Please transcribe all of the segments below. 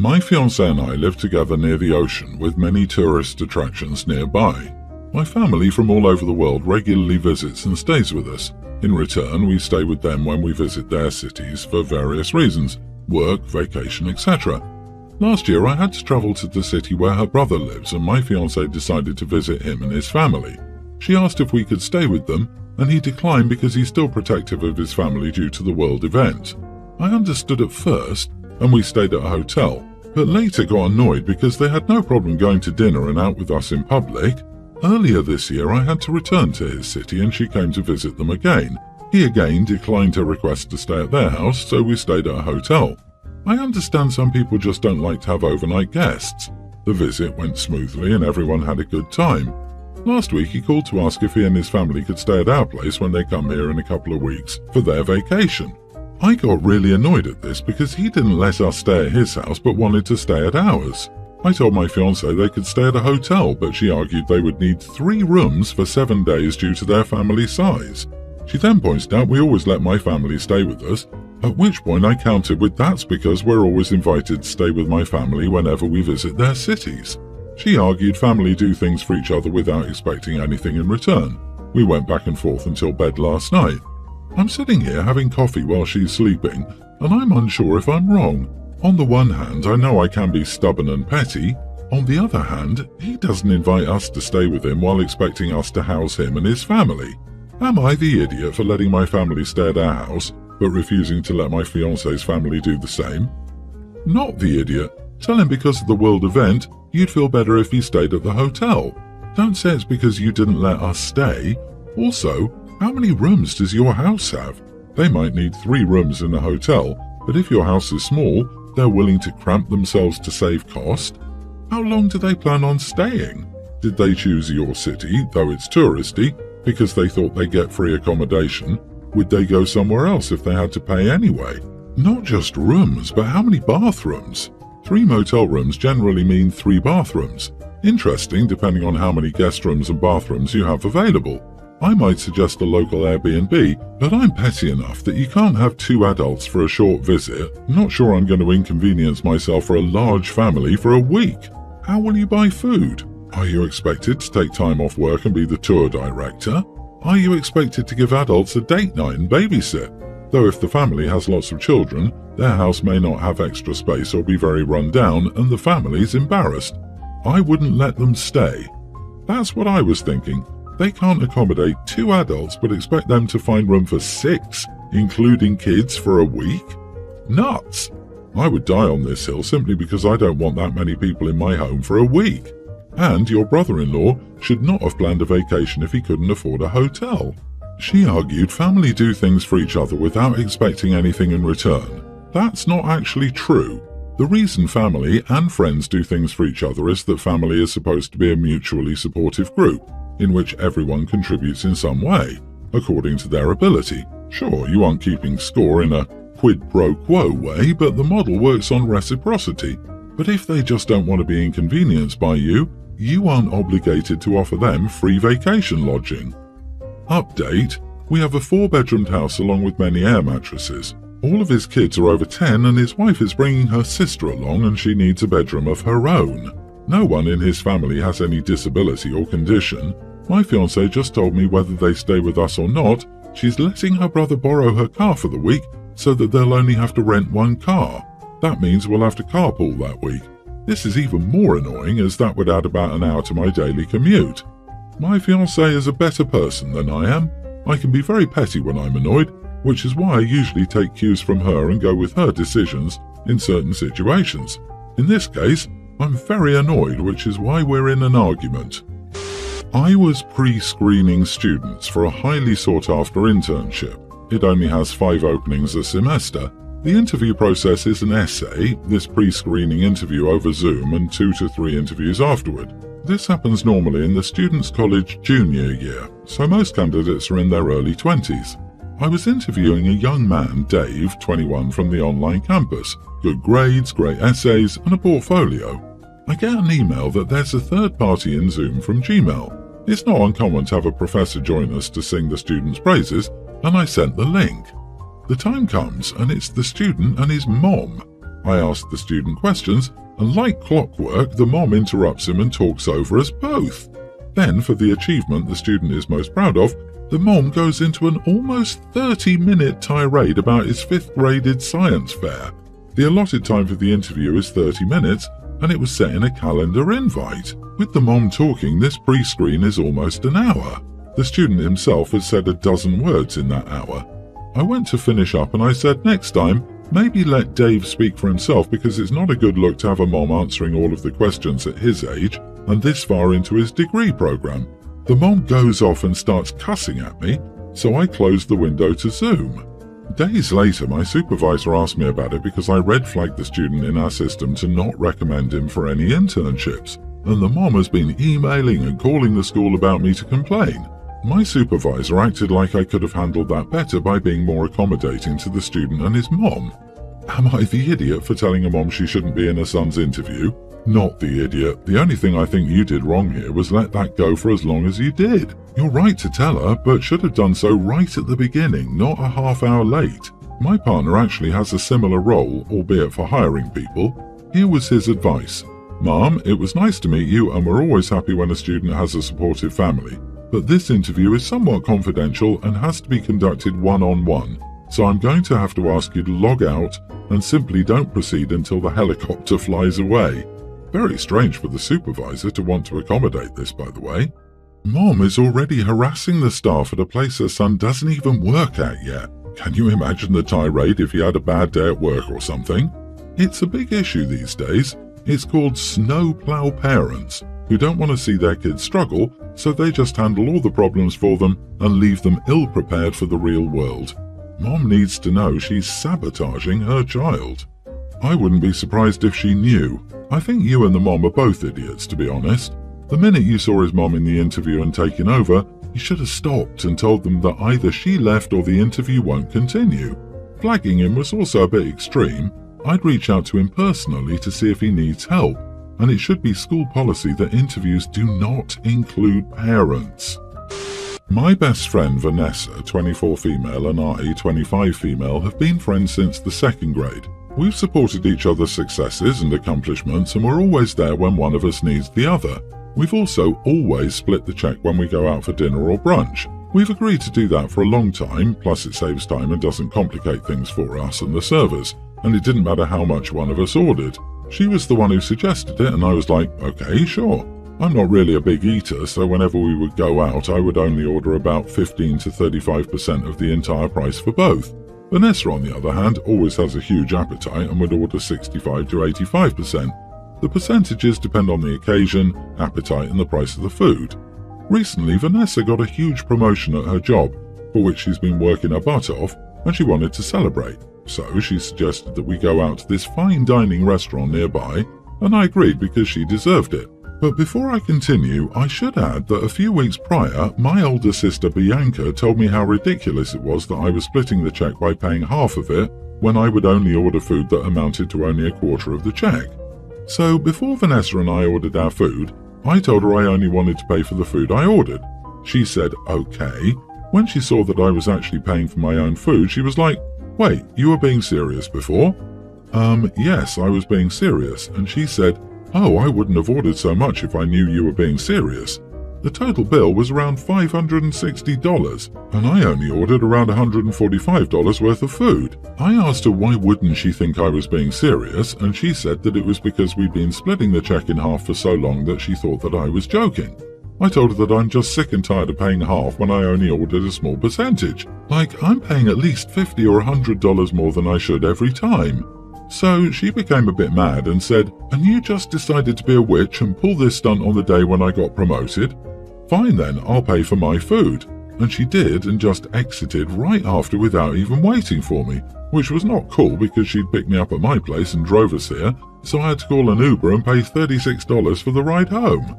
My fiancé and I live together near the ocean with many tourist attractions nearby. My family from all over the world regularly visits and stays with us. In return, we stay with them when we visit their cities for various reasons: work, vacation, etc. Last year I had to travel to the city where her brother lives, and my fiancé decided to visit him and his family. She asked if we could stay with them, and he declined because he's still protective of his family due to the world event. I understood at first, and we stayed at a hotel, but later got annoyed because they had no problem going to dinner and out with us in public. Earlier this year I had to return to his city and she came to visit them again. He again declined her request to stay at their house, so we stayed at a hotel. I understand some people just don't like to have overnight guests. The visit went smoothly and everyone had a good time. Last week he called to ask if he and his family could stay at our place when they come here in a couple of weeks for their vacation. I got really annoyed at this because he didn't let us stay at his house but wanted to stay at ours. I told my fiancée they could stay at a hotel, but she argued they would need 3 rooms for 7 days due to their family size. She then pointed out we always let my family stay with us, at which point I countered with that's because we're always invited to stay with my family whenever we visit their cities. She argued family do things for each other without expecting anything in return. We went back and forth until bed last night. I'm sitting here having coffee while she's sleeping, and I'm unsure if I'm wrong. On the one hand, I know I can be stubborn and petty. On the other hand, he doesn't invite us to stay with him while expecting us to house him and his family. Am I the idiot for letting my family stay at our house, but refusing to let my fiancé's family do the same? Not the idiot. Tell him because of the world event, you'd feel better if he stayed at the hotel. Don't say it's because you didn't let us stay. Also, how many rooms does your house have? They might need 3 rooms in a hotel, but if your house is small, they're willing to cramp themselves to save cost. How long do they plan on staying? Did they choose your city, though it's touristy, because they thought they'd get free accommodation? Would they go somewhere else if they had to pay anyway? Not just rooms, but how many bathrooms? 3 motel rooms generally mean 3 bathrooms. Interesting, depending on how many guest rooms and bathrooms you have available. I might suggest a local Airbnb, but I'm petty enough that you can't have 2 adults for a short visit. Not sure I'm going to inconvenience myself for a large family for a week. How will you buy food? Are you expected to take time off work and be the tour director? Are you expected to give adults a date night and babysit? Though if the family has lots of children, their house may not have extra space or be very run down and the family's embarrassed. I wouldn't let them stay. That's what I was thinking. They can't accommodate 2 adults but expect them to find room for 6, including kids, for a week? Nuts! I would die on this hill simply because I don't want that many people in my home for a week. And your brother-in-law should not have planned a vacation if he couldn't afford a hotel. She argued family do things for each other without expecting anything in return. That's not actually true. The reason family and friends do things for each other is that family is supposed to be a mutually supportive group, in which everyone contributes in some way, according to their ability. Sure, you aren't keeping score in a quid pro quo way, but the model works on reciprocity. But if they just don't want to be inconvenienced by you, you aren't obligated to offer them free vacation lodging. Update: we have a 4-bedroomed house along with many air mattresses. All of his kids are over 10 and his wife is bringing her sister along and she needs a bedroom of her own. No one in his family has any disability or condition. My fiancée just told me whether they stay with us or not, she's letting her brother borrow her car for the week so that they'll only have to rent 1 car. That means we'll have to carpool that week. This is even more annoying as that would add about an hour to my daily commute. My fiancée is a better person than I am. I can be very petty when I'm annoyed, which is why I usually take cues from her and go with her decisions in certain situations. In this case, I'm very annoyed, which is why we're in an argument. I was pre-screening students for a highly sought-after internship. It only has 5 openings a semester. The interview process is an essay, this pre-screening interview over Zoom, and 2 to 3 interviews afterward. This happens normally in the student's college junior year, so most candidates are in their early 20s. I was interviewing a young man, Dave, 21, from the online campus. Good grades, great essays, and a portfolio. I get an email that there's a third party in Zoom from Gmail. It's not uncommon to have a professor join us to sing the student's praises, and I sent the link. The time comes and it's the student and his mom. I ask the student questions, and like clockwork, the mom interrupts him and talks over us both. Then, for the achievement the student is most proud of, the mom goes into an almost 30-minute tirade about his 5th graded science fair. The allotted time for the interview is 30 minutes, and it was set in a calendar invite. With the mom talking, this pre-screen is almost an hour. The student himself has said a dozen words in that hour. I went to finish up and I said, next time, maybe let Dave speak for himself, because it's not a good look to have a mom answering all of the questions at his age and this far into his degree program. The mom goes off and starts cussing at me, so I closed the window to Zoom. Days later, my supervisor asked me about it because I red flagged the student in our system to not recommend him for any internships, and the mom has been emailing and calling the school about me to complain. My supervisor acted like I could have handled that better by being more accommodating to the student and his mom. Am I the idiot for telling a mom she shouldn't be in her son's interview? Not the idiot. The only thing I think you did wrong here was let that go for as long as you did. You're right to tell her, but should have done so right at the beginning, not a half hour late. My partner actually has a similar role, albeit for hiring people. Here was his advice. Mom, it was nice to meet you, and we're always happy when a student has a supportive family. But this interview is somewhat confidential and has to be conducted one-on-one, so I'm going to have to ask you to log out and simply don't proceed until the helicopter flies away. Very strange for the supervisor to want to accommodate this, by the way. Mom is already harassing the staff at a place her son doesn't even work at yet. Can you imagine the tirade if he had a bad day at work or something? It's a big issue these days. It's called snowplow parents, who don't want to see their kids struggle, so they just handle all the problems for them and leave them ill-prepared for the real world. Mom needs to know she's sabotaging her child. I wouldn't be surprised if she knew. I think you and the mom are both idiots, to be honest. The minute you saw his mom in the interview and taken over, you should have stopped and told them that either she left or the interview won't continue. Flagging him was also a bit extreme. I'd reach out to him personally to see if he needs help, and it should be school policy that interviews do not include parents. My best friend Vanessa, 24 female, and I, 25 female, have been friends since the 2nd grade. We've supported each other's successes and accomplishments, and we're always there when one of us needs the other. We've also always split the check when we go out for dinner or brunch. We've agreed to do that for a long time, plus it saves time and doesn't complicate things for us and the servers, and it didn't matter how much one of us ordered. She was the one who suggested it, and I was like, okay, sure. I'm not really a big eater, so whenever we would go out, I would only order about 15 to 35% of the entire price for both. Vanessa, on the other hand, always has a huge appetite and would order 65 to 85%. The percentages depend on the occasion, appetite, and the price of the food. Recently, Vanessa got a huge promotion at her job, for which she's been working her butt off, and she wanted to celebrate. So she suggested that we go out to this fine dining restaurant nearby, and I agreed because she deserved it. But before I continue, I should add that a few weeks prior, my older sister Bianca told me how ridiculous it was that I was splitting the check by paying half of it when I would only order food that amounted to only a quarter of the check. So before Vanessa and I ordered our food, I told her I only wanted to pay for the food I ordered. She said, okay. When she saw that I was actually paying for my own food, she was like, wait, you were being serious before? Yes, I was being serious, and she said, oh, I wouldn't have ordered so much if I knew you were being serious. The total bill was around $560, and I only ordered around $145 worth of food. I asked her why wouldn't she think I was being serious, and she said that it was because we'd been splitting the check in half for so long that she thought that I was joking. I told her that I'm just sick and tired of paying half when I only ordered a small percentage. Like, I'm paying at least $50 or $100 more than I should every time. So she became a bit mad and said, and you just decided to be a witch and pull this stunt on the day when I got promoted? Fine then, I'll pay for my food. And she did, and just exited right after without even waiting for me, which was not cool because she'd picked me up at my place and drove us here, so I had to call an Uber and pay $36 for the ride home.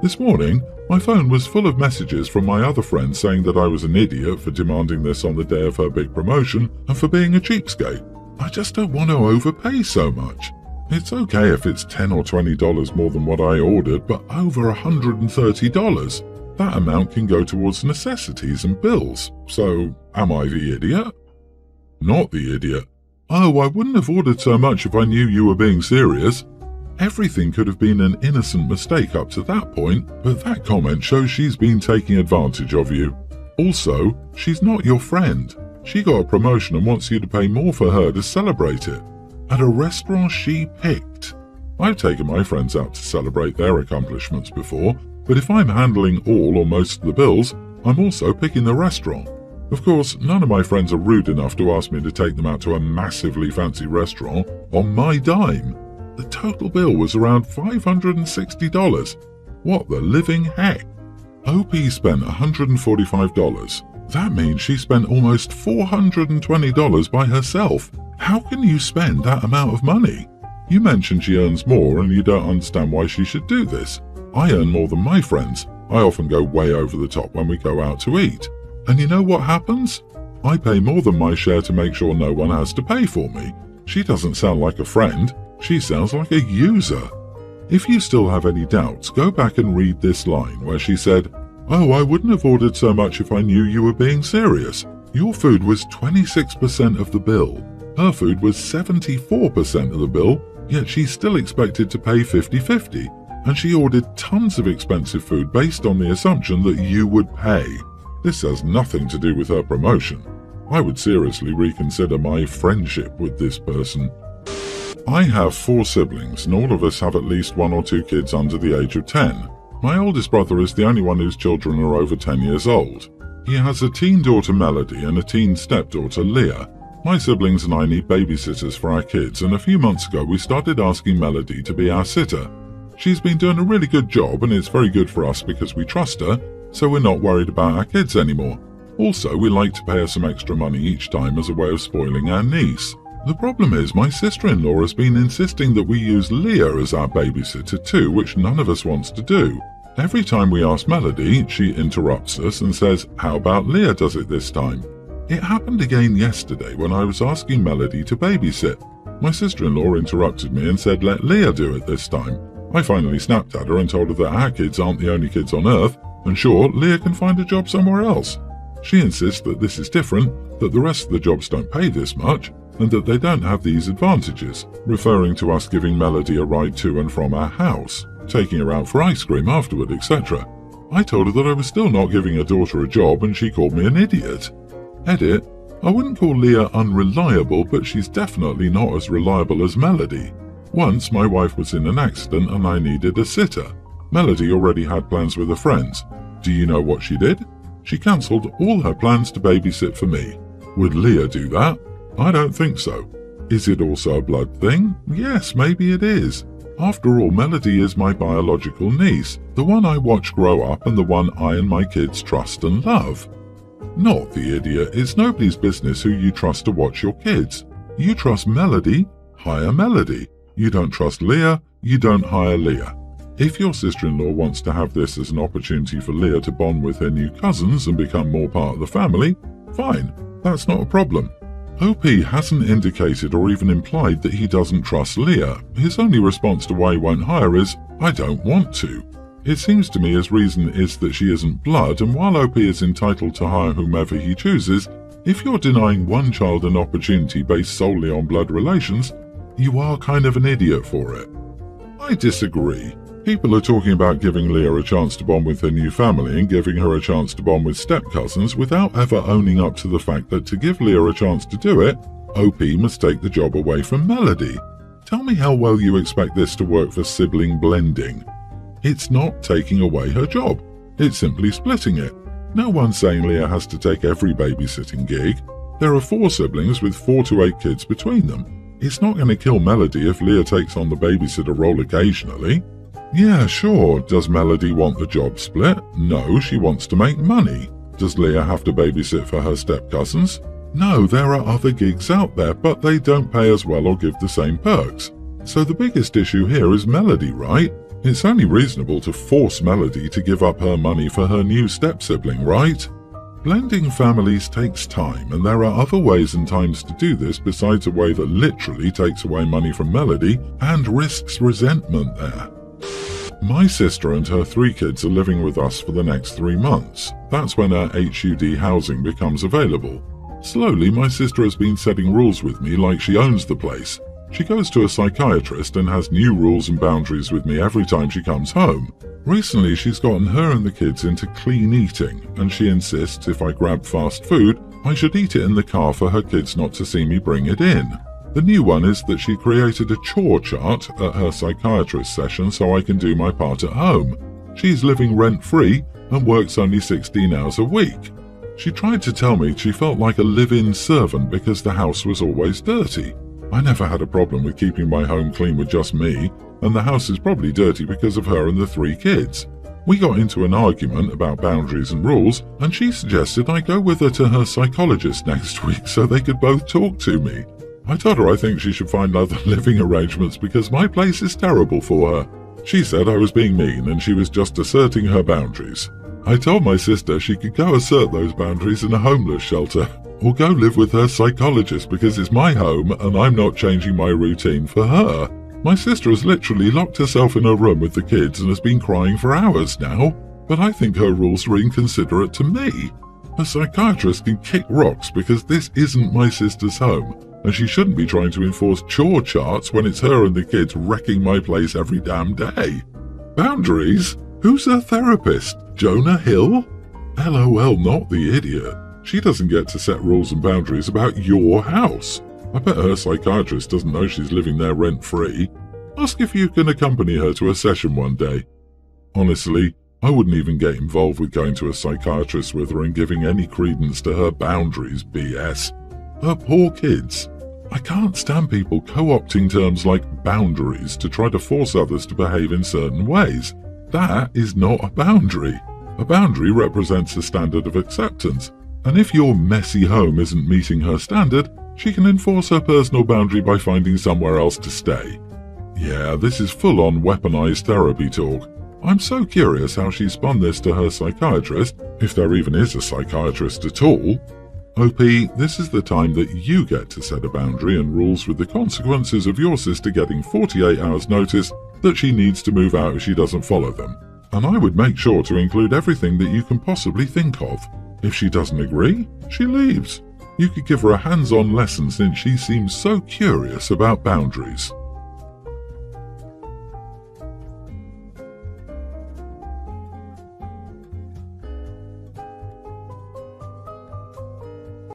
This morning, my phone was full of messages from my other friends saying that I was an idiot for demanding this on the day of her big promotion and for being a cheapskate. I just don't want to overpay so much. It's okay if it's $10 or $20 more than what I ordered, but over $130. That amount can go towards necessities and bills. So, am I the idiot? Not the idiot. "Oh, I wouldn't have ordered so much if I knew you were being serious." Everything could have been an innocent mistake up to that point, but that comment shows she's been taking advantage of you. Also, she's not your friend. She got a promotion and wants you to pay more for her to celebrate it. At a restaurant she picked. I've taken my friends out to celebrate their accomplishments before, but if I'm handling all or most of the bills, I'm also picking the restaurant. Of course, none of my friends are rude enough to ask me to take them out to a massively fancy restaurant on my dime. The total bill was around $560. What the living heck? OP spent $145. That means she spent almost $420 by herself. How can you spend that amount of money? You mentioned she earns more and you don't understand why she should do this. I earn more than my friends. I often go way over the top when we go out to eat. And you know what happens? I pay more than my share to make sure no one has to pay for me. She doesn't sound like a friend. She sounds like a user. If you still have any doubts, go back and read this line where she said, "Oh, I wouldn't have ordered so much if I knew you were being serious. Your food was 26% of the bill. Her food was 74% of the bill, yet she's still expected to pay 50-50. And she ordered tons of expensive food based on the assumption that you would pay. This has nothing to do with her promotion. I would seriously reconsider my friendship with this person." I have 4 siblings, and all of us have at least 1 or 2 kids under the age of 10. My oldest brother is the only one whose children are over 10 years old. He has a teen daughter Melody and a teen stepdaughter Leah. My siblings and I need babysitters for our kids, and a few months ago we started asking Melody to be our sitter. She's been doing a really good job, and it's very good for us because we trust her, so we're not worried about our kids anymore. Also, we like to pay her some extra money each time as a way of spoiling our niece. The problem is my sister-in-law has been insisting that we use Leah as our babysitter too, which none of us wants to do. Every time we ask Melody, she interrupts us and says, "How about Leah does it this time?" It happened again yesterday when I was asking Melody to babysit. My sister-in-law interrupted me and said, "Let Leah do it this time." I finally snapped at her and told her that our kids aren't the only kids on Earth, and sure, Leah can find a job somewhere else. She insists that this is different, that the rest of the jobs don't pay this much, and that they don't have these advantages, referring to us giving Melody a ride to and from our house, taking her out for ice cream afterward, etc. I told her that I was still not giving her daughter a job, and she called me an idiot. Edit: I wouldn't call Leah unreliable, but she's definitely not as reliable as Melody. Once my wife was in an accident and I needed a sitter. Melody already had plans with her friends. Do you know what she did? She cancelled all her plans to babysit for me. Would Leah do that? I don't think so. Is it also a blood thing? Yes, maybe it is. After all, Melody is my biological niece, the one I watch grow up and the one I and my kids trust and love. Not the idiot. It's nobody's business who you trust to watch your kids. You trust Melody, hire Melody. You don't trust Leah, you don't hire Leah. If your sister-in-law wants to have this as an opportunity for Leah to bond with her new cousins and become more part of the family, fine, that's not a problem. OP hasn't indicated or even implied that he doesn't trust Leah. His only response to why he won't hire is, "I don't want to." It seems to me his reason is that she isn't blood, and while OP is entitled to hire whomever he chooses, if you're denying one child an opportunity based solely on blood relations, you are kind of an idiot for it. I disagree. People are talking about giving Leah a chance to bond with her new family and giving her a chance to bond with step-cousins without ever owning up to the fact that to give Leah a chance to do it, OP must take the job away from Melody. Tell me how well you expect this to work for sibling blending. It's not taking away her job. It's simply splitting it. No one's saying Leah has to take every babysitting gig. There are 4 siblings with 4 to 8 kids between them. It's not going to kill Melody if Leah takes on the babysitter role occasionally. Yeah, sure. Does Melody want the job split? No, she wants to make money. Does Leah have to babysit for her step-cousins? No, there are other gigs out there, but they don't pay as well or give the same perks. So the biggest issue here is Melody, right? It's only reasonable to force Melody to give up her money for her new step-sibling, right? Blending families takes time, and there are other ways and times to do this besides a way that literally takes away money from Melody and risks resentment there. My sister and her 3 kids are living with us for the next 3 months. That's when our HUD housing becomes available. Slowly, my sister has been setting rules with me like she owns the place. She goes to a psychiatrist and has new rules and boundaries with me every time she comes home. Recently, she's gotten her and the kids into clean eating, and she insists if I grab fast food, I should eat it in the car for her kids not to see me bring it in. The new one is that she created a chore chart at her psychiatrist session so I can do my part at home. She's living rent-free and works only 16 hours a week. She tried to tell me she felt like a live-in servant because the house was always dirty. I never had a problem with keeping my home clean with just me, and the house is probably dirty because of her and the 3 kids. We got into an argument about boundaries and rules, and she suggested I go with her to her psychologist next week so they could both talk to me. I told her I think she should find other living arrangements because my place is terrible for her. She said I was being mean and she was just asserting her boundaries. I told my sister she could go assert those boundaries in a homeless shelter, or go live with her psychologist because it's my home and I'm not changing my routine for her. My sister has literally locked herself in her room with the kids and has been crying for hours now, but I think her rules are inconsiderate to me. A psychiatrist can kick rocks because this isn't my sister's home, and she shouldn't be trying to enforce chore charts when it's her and the kids wrecking my place every damn day. Boundaries? Who's her therapist? Jonah Hill? LOL, not the idiot. She doesn't get to set rules and boundaries about your house. I bet her psychiatrist doesn't know she's living there rent-free. Ask if you can accompany her to a session one day. Honestly, I wouldn't even get involved with going to a psychiatrist with her and giving any credence to her boundaries BS. Her poor kids. I can't stand people co-opting terms like boundaries to try to force others to behave in certain ways. That is not a boundary. A boundary represents a standard of acceptance, and if your messy home isn't meeting her standard, she can enforce her personal boundary by finding somewhere else to stay. Yeah, this is full-on weaponized therapy talk. I'm so curious how she spun this to her psychiatrist, if there even is a psychiatrist at all. OP, this is the time that you get to set a boundary and rules with the consequences of your sister getting 48 hours notice that she needs to move out if she doesn't follow them. And I would make sure to include everything that you can possibly think of. If she doesn't agree, she leaves. You could give her a hands-on lesson since she seems so curious about boundaries.